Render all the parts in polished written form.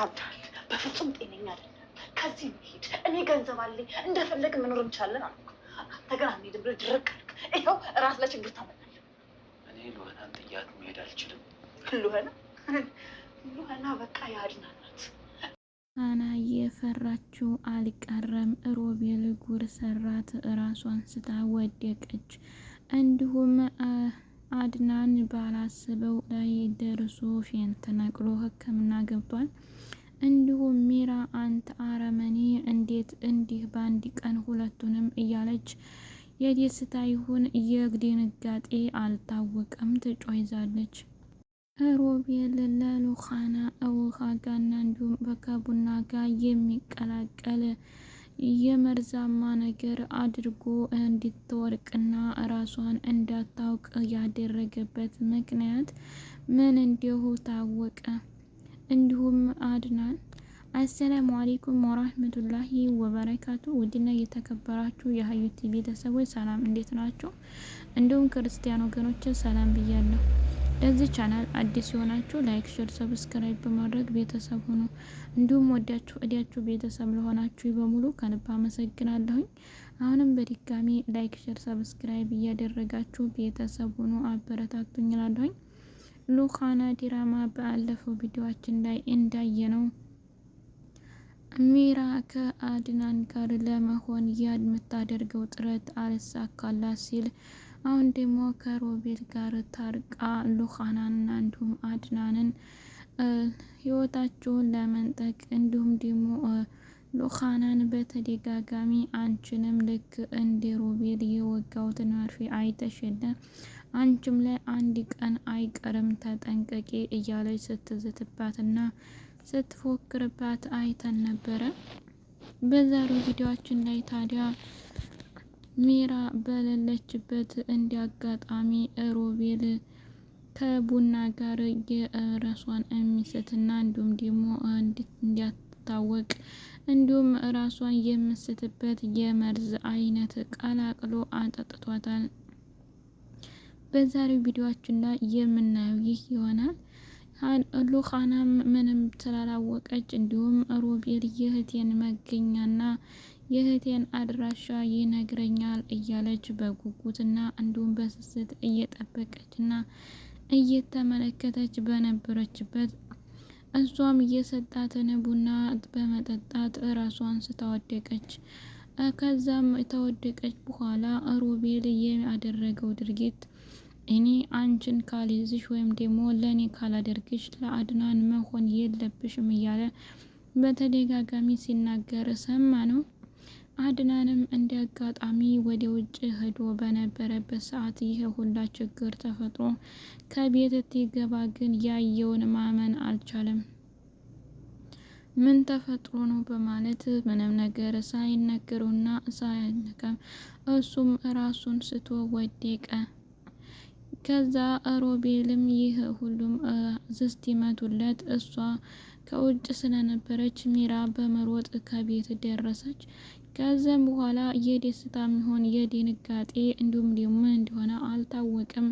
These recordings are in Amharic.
ታብዳል። በፍጹም ጤነኛ አይደለም። ከዚህ እንሂድ። እኔ ገንዘብ አለኝ፣ እንደፈለግ መኖር እንችላለን አልኩ። አንተ ግን አንሄድም ብለህ ድርቅ አልክ። ይኸው ራስ ለችግር ታመጣለህ። እኔ ሉሀናን ጥያት መሄድ አልችልም። ሉሀና በቃ ያድናት። አና የፈራችው አልቀረም። ሮቤል ጉር ሰራት። ራሷን ስታ ወደቀች። እንዲሁም አድናን ባላስበው ላይ ደርሶ ፌንት ነቅሎ ሕክምና ገብቷል። እንዲሁም ሚራ አንተ አረመኔ እንዴት እንዲህ በአንድ ቀን ሁለቱንም እያለች የደስታ ይሁን የድንጋጤ አልታወቀም ትጮይዛለች። ሮቤል ለሉኻና ውሃ ጋና እንዲሁም ከቡና ጋር የሚቀላቀል የመርዛማ ነገር አድርጎ እንድትወርቅና ራሷን እንዳታውቅ ያደረገበት ምክንያት ምን እንዲሁ ታወቀ። እንዲሁም አድናን አሰላሙ አለይኩም ወራህመቱላሂ ወበረካቱ። ውድና የተከበራችሁ የሀዩቲ ቤተሰቦች ሰላም እንዴት ናቸው? እንዲሁም ክርስቲያን ወገኖች ሰላም ብያለሁ። ለዚህ ቻናል አዲስ የሆናችሁ ላይክ፣ ሼር፣ ሰብስክራይብ በማድረግ ቤተሰብ ሁኑ። እንዲሁም ወዳችሁ እዲያችሁ ቤተሰብ ለሆናችሁ በሙሉ ከልብ አመሰግናለሁኝ። አሁንም በድጋሚ ላይክ፣ ሼር፣ ሰብስክራይብ እያደረጋችሁ ቤተሰብ ሁኑ፣ አበረታቱኝ እላለሁኝ። ሉኻና ዲራማ ባለፈው ቪዲዮአችን ላይ እንዳየነው ሚራ ከአድናን ጋር ለመሆን የምታደርገው ጥረት አልሳካላት ሲል አሁን ደግሞ ከሮቤል ጋር ታርቃ ሉኻናንና እንዲሁም አድናንን ህይወታቸውን ለመንጠቅ እንዲሁም ደግሞ ሉኻናን በተደጋጋሚ አንቺንም ልክ እንደ ሮቤል የወጋውትን መርፌ አይተሽለ አንቺም ላይ አንድ ቀን አይቀርም ተጠንቀቂ እያለች ስትዝትባትና ስትፎክርባት አይተን ነበረ። በዛሬው ቪዲዮአችን ላይ ታዲያ ሚራ በሌለችበት እንዲያጋጣሚ ሮቤል ከቡና ጋር የራሷን የሚስትና እንዲሁም ደግሞ እንዲያታወቅ እንዲሁም ራሷን የምስትበት የመርዝ አይነት ቀላቅሎ አጠጥቷታል። በዛሬው ቪዲዮአችን ላይ የምናየው ይህ ይሆናል። ሉኻናም ምንም ስላላወቀች እንዲሁም ሮቤል የእህቴን መገኛና የእህቴን አድራሻ ይነግረኛል እያለች በጉጉትና እንዲሁም በስስት እየጠበቀችና እየተመለከተች በነበረችበት እሷም እየሰጣትን ቡና በመጠጣት ራሷን ስታወደቀች። ከዛም ተወደቀች በኋላ ሮቤል ያደረገው ድርጊት እኔ አንቺን ካልይዝሽ ወይም ደግሞ ለእኔ ካላደርግሽ ለአድናን መሆን የለብሽም እያለ በተደጋጋሚ ሲናገር ሰማ ነው። አድናንም እንደ አጋጣሚ ወደ ውጭ ሄዶ በነበረበት ሰዓት ይህ ሁላ ችግር ተፈጥሮ ከቤት ሲገባ ግን ያየውን ማመን አልቻለም። ምን ተፈጥሮ ነው በማለት ምንም ነገር ሳይነገሩና ሳይነገም እሱም ራሱን ስቶ ወደቀ። ከዛ ሮቤልም ይህ ሁሉም ዝስት ይመቱለት እሷ ከውጭ ስለነበረች ሚራ በመሮጥ ከቤት ደረሰች። ከዛም በኋላ የደስታ ሚሆን የድንጋጤ እንዲሁም ደግሞ እንደሆነ አልታወቀም።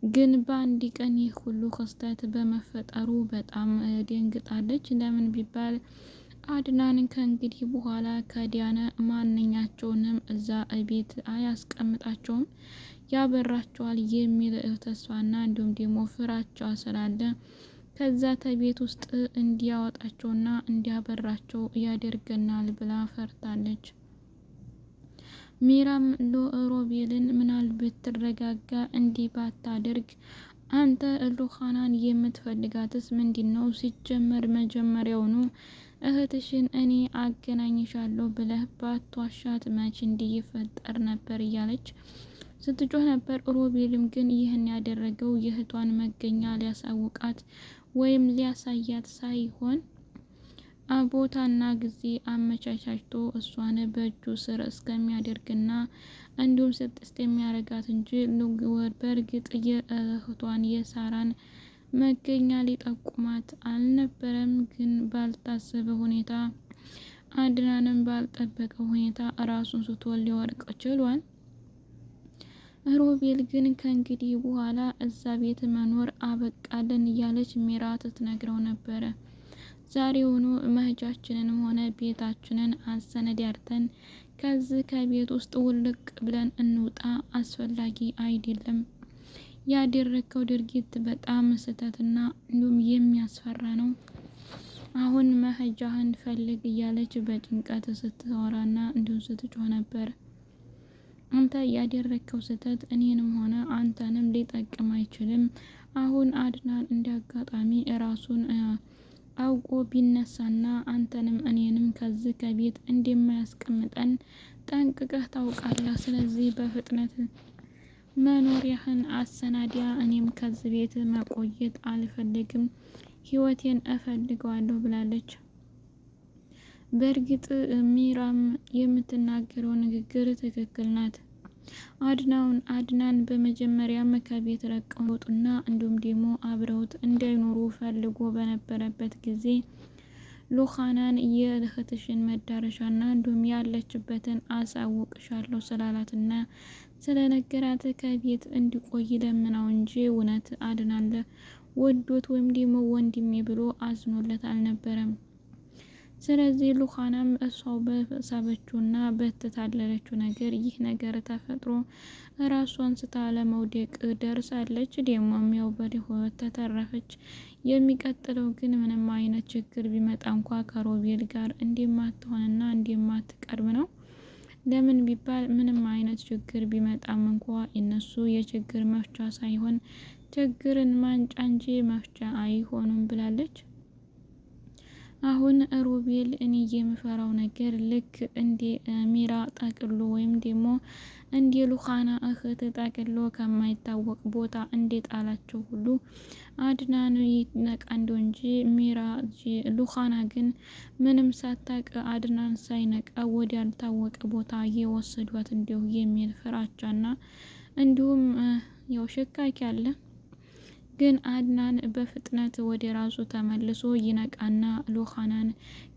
ግን በአንድ ቀን ይህ ሁሉ ክስተት በመፈጠሩ በጣም ደንግጣለች። ለምን ቢባል አድናን ከእንግዲህ በኋላ ከዲያነ ማንኛቸውንም እዛ ቤት አያስቀምጣቸውም፣ ያበራቸዋል የሚል ተስፋና እንዲሁም ደግሞ ፍራቻ ስላለ ከዛ ተቤት ውስጥ እንዲያወጣቸውና እንዲያበራቸው ያደርገናል ብላ ፈርታለች። ሚራም ሮቤልን ምናል ብትረጋጋ እንዲህ ባታደርግ አንተ ሉኻናን የምትፈልጋትስ ምንድን ነው? ሲጀመር መጀመሪያውኑ እህትሽን እኔ አገናኝሻለሁ ብለህ ባትዋሻት መች እንዲህ ይፈጠር ነበር እያለች ስትጮህ ነበር። ሮቤልም ግን ይህን ያደረገው የእህቷን መገኛ ሊያሳውቃት ወይም ሊያሳያት ሳይሆን ቦታና ጊዜ አመቻቻችቶ እሷን በእጁ ስር እስከሚያደርግና እንዲሁም ስጥስት የሚያረጋት እንጂ በእርግጥ የእህቷን የሳራን መገኛ ሊጠቁማት አልነበረም። ግን ባልታሰበ ሁኔታ አድናንም ባልጠበቀ ሁኔታ ራሱን ስቶ ሊወርቅ ችሏል። ሮቤል ግን ከእንግዲህ በኋላ እዛ ቤት መኖር አበቃለን እያለች ሚራ ትነግረው ነበረ። ዛሬውኑ መሄጃችንንም ሆነ ቤታችንን አሰነዳርተን ከዚህ ከቤት ውስጥ ውልቅ ብለን እንውጣ። አስፈላጊ አይደለም። ያደረከው ድርጊት በጣም ስህተትና እንዲሁም የሚያስፈራ ነው። አሁን መሄጃህን ፈልግ እያለች በጭንቀት ስትወራና እንዲሁም ስትጮህ ነበር። አንተ ያደረከው ስህተት እኔንም ሆነ አንተንም ሊጠቅም አይችልም። አሁን አድናን እንዲያጋጣሚ ራሱን አውቆ ቢነሳና አንተንም እኔንም ከዚህ ከቤት እንደማያስቀምጠን ጠንቅቀህ ታውቃለህ። ስለዚህ በፍጥነት መኖሪያህን አሰናዲያ። እኔም ከዚህ ቤት መቆየት አልፈልግም፣ ህይወቴን እፈልገዋለሁ ብላለች። በእርግጥ ሚራም የምትናገረው ንግግር ትክክል ናት። አድናን በመጀመሪያም ከቤት ለቀው ወጡና እንዲሁም ደግሞ አብረውት እንዳይኖሩ ፈልጎ በነበረበት ጊዜ ሉኻናን የእህትሽን መዳረሻና እንዲሁም ያለችበትን አሳውቅሻለሁ ስላላትና ስለነገራት ከቤት እንዲቆይ ለምናው እንጂ እውነት አድናለ ወዶት ወይም ደግሞ ወንድሜ ብሎ አዝኖለት አልነበረም። ስለዚህ ሉኻናም እሷው በሳበችውና በተታለለችው ነገር ይህ ነገር ተፈጥሮ ራሷን ስታ ለመውደቅ ደርሳለች። ደግሞም ያው በህይወት ተተረፈች። የሚቀጥለው ግን ምንም አይነት ችግር ቢመጣ እንኳ ከሮቤል ጋር እንደማትሆንና እንደማትቀርብ ነው። ለምን ቢባል ምንም አይነት ችግር ቢመጣም እንኳ እነሱ የችግር መፍቻ ሳይሆን ችግርን ማንጫ እንጂ መፍቻ አይሆኑም ብላለች። አሁን ሮቤል እኔ የምፈራው ነገር ልክ እንደ ሚራ ጠቅሎ ወይም ደግሞ እንደ ሉኻና እህት ጠቅሎ ከማይታወቅ ቦታ ጣላቸው ሁሉ አድናን ይነቃ እንደው እንጂ ሚራ ሉኻና ግን ምንም ሳታቅ አድናን ሳይነቃ ወደ ያልታወቀ ቦታ የወሰዷት እንዲሁ የሚል ፍራቻና እንዲሁም ያው ሸካኪ አለ። ግን አድናን በፍጥነት ወደ ራሱ ተመልሶ ይነቃና ሉኻናን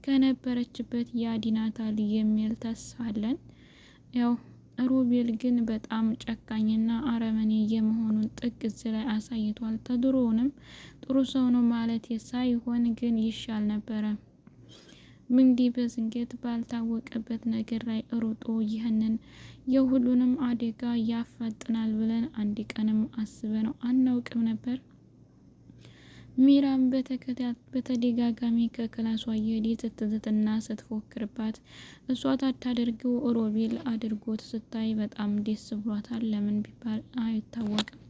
ከነበረችበት ያዲናታል የሚል ተስፋ አለን። ያው ሮቤል ግን በጣም ጨካኝና አረመኔ የመሆኑን ጥግ እዚህ ላይ አሳይቷል። ተድሮውንም ጥሩ ሰው ነው ማለት ሳይሆን ግን ይሻል ነበረ። ምንዲ በዝንገት ባልታወቀበት ነገር ላይ ሩጦ ይህንን የሁሉንም አደጋ ያፋጥናል ብለን አንድ ቀንም አስበነው አናውቅም ነበር። ሚራም በተደጋጋሚ ከክላሷ እየሄደች ስትዝትና ስትፎክርባት እሷ ታታደርገው ሮቤል አድርጎት ስታይ በጣም ደስ ብሏታል። ለምን ቢባል አይታወቅም።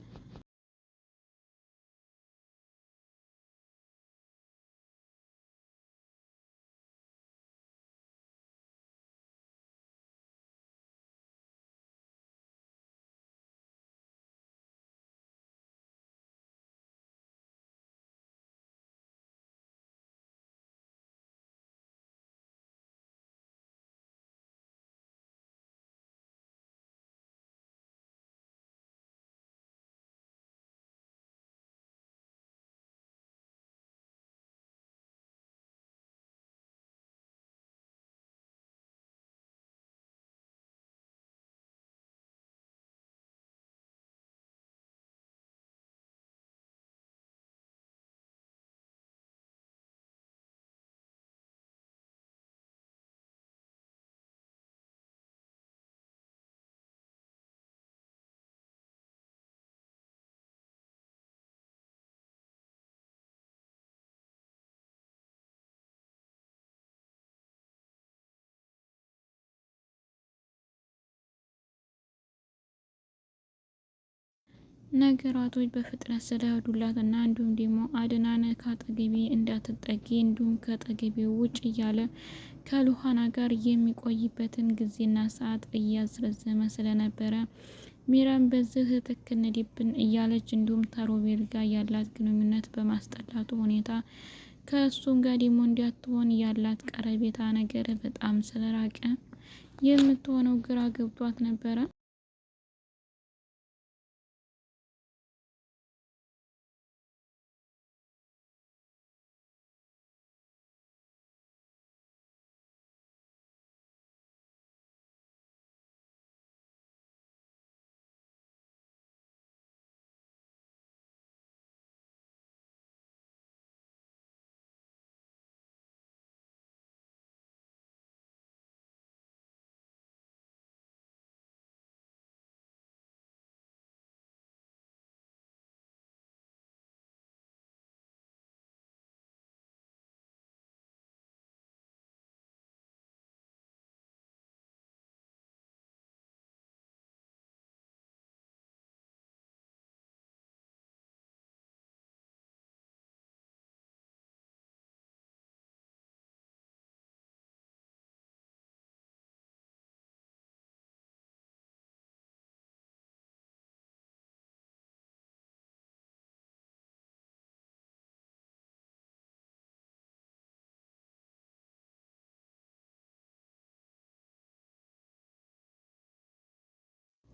ነገራቶች በፍጥነት ስለሄዱላትና እንዲሁም ደግሞ አድናን ከአጠገቤ እንዳትጠጊ እንዲሁም ከአጠገቤ ውጭ እያለ ከሉኻና ጋር የሚቆይበትን ጊዜና ሰዓት እያስረዘመ ስለነበረ ሚራን በዚህ ትክንዲብን እያለች እንዲሁም ከሮቤል ጋር ያላት ግንኙነት በማስጠላቱ ሁኔታ ከእሱም ጋር ደግሞ እንዲያትሆን ያላት ቀረቤታ ነገር በጣም ስለራቀ የምትሆነው ግራ ገብቷት ነበረ።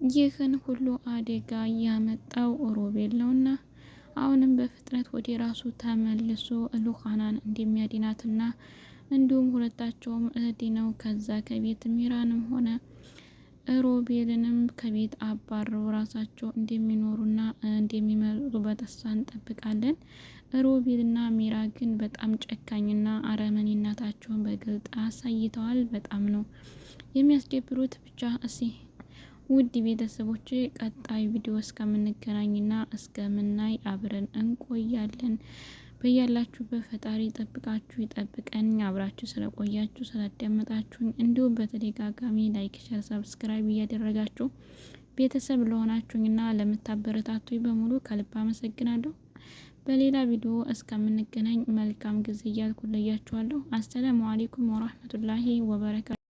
ይህን ሁሉ አደጋ ያመጣው ሮቤል ነውና አሁንም በፍጥነት ወደ ራሱ ተመልሶ ሉካናን እንደሚያድናትና እንዲሁም ሁለታቸውም ድነው ከዛ ከቤት ሚራንም ሆነ ሮቤልንም ከቤት አባረው ራሳቸው እንደሚኖሩና እንደሚመጡ በተስፋ እንጠብቃለን። ሮቤልና ሚራ ግን በጣም ጨካኝና አረመኔነታቸውን በግልጽ አሳይተዋል። በጣም ነው የሚያስደብሩት። ብቻ ውድ ቤተሰቦች ቀጣይ ቪዲዮ እስከምንገናኝና እስከምናይ አብረን እንቆያለን። በያላችሁበት ፈጣሪ ጠብቃችሁ ይጠብቀን። አብራችሁ ስለቆያችሁ ስላዳመጣችሁኝ፣ እንዲሁም በተደጋጋሚ ላይክ፣ ሸር፣ ሰብስክራይብ እያደረጋችሁ ቤተሰብ ለሆናችሁኝና ለምታበረታቱኝ በሙሉ ከልብ አመሰግናለሁ። በሌላ ቪዲዮ እስከምንገናኝ መልካም ጊዜ እያልኩ ለያችኋለሁ። አሰላሙ አለይኩም ወራህመቱላሂ ወበረካቱ።